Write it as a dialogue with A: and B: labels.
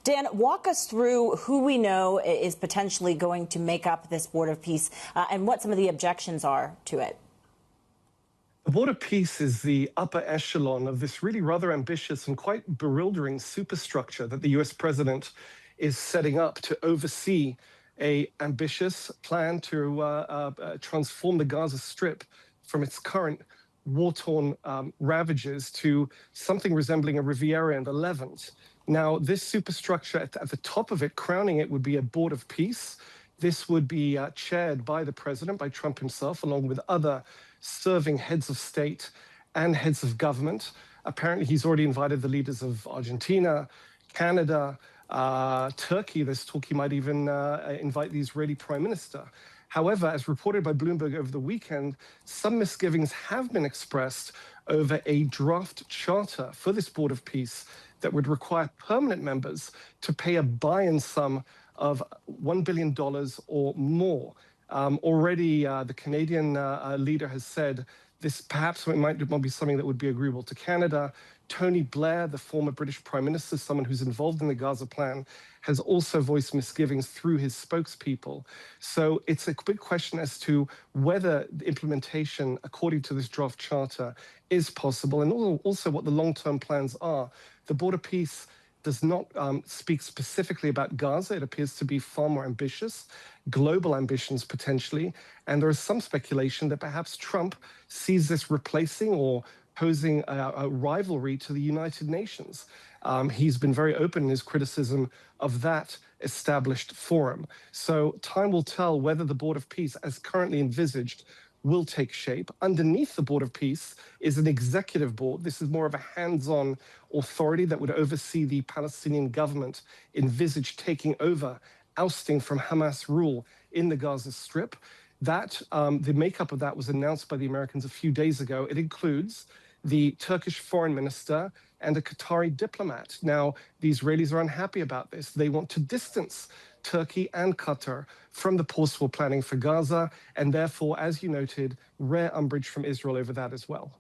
A: Dan, walk us through who we know is potentially going to make up this board of peace and what some of the objections are to it.
B: The board of peace is the upper echelon of this really rather ambitious and quite bewildering superstructure that the US president is setting up to oversee an ambitious plan to transform the Gaza Strip from its current war-torn ravages to something resembling a Riviera in the Levant. Now, this superstructure, at the top of it, crowning it, would be a board of peace. This would be chaired by the president, by Trump himself, along with other serving heads of state and heads of government. Apparently, he's already invited the leaders of Argentina, Canada, Turkey. There's talk he might even invite the Israeli prime minister. However, as reported by Bloomberg over the weekend, some misgivings have been expressed over a draft charter for this board of peace that would require permanent members to pay a buy-in sum of $1 billion or more. Already, the Canadian leader has said this perhaps might be something that would be agreeable to Canada. Tony Blair, the former British Prime Minister, someone who's involved in the Gaza plan, has also voiced misgivings through his spokespeople. So it's a big question as to whether the implementation, according to this draft charter, is possible, and also what the long-term plans are. The board of peace does not speak specifically about Gaza. It appears to be far more ambitious, global ambitions potentially, and there is some speculation that perhaps Trump sees this replacing or posing a rivalry to the United Nations. He's been very open in his criticism of that established forum. So time will tell whether the Board of Peace, as currently envisaged, will take shape. Underneath the Board of Peace is an executive board. This is more of a hands-on authority that would oversee the Palestinian government envisaged taking over, ousting from Hamas rule in the Gaza Strip. The makeup of that was announced by the Americans a few days ago. It includes the Turkish foreign minister and a Qatari diplomat. Now, the Israelis are unhappy about this. They want to distance Turkey and Qatar from the post-war planning for Gaza, and therefore, as you noted, rare umbrage from Israel over that as well.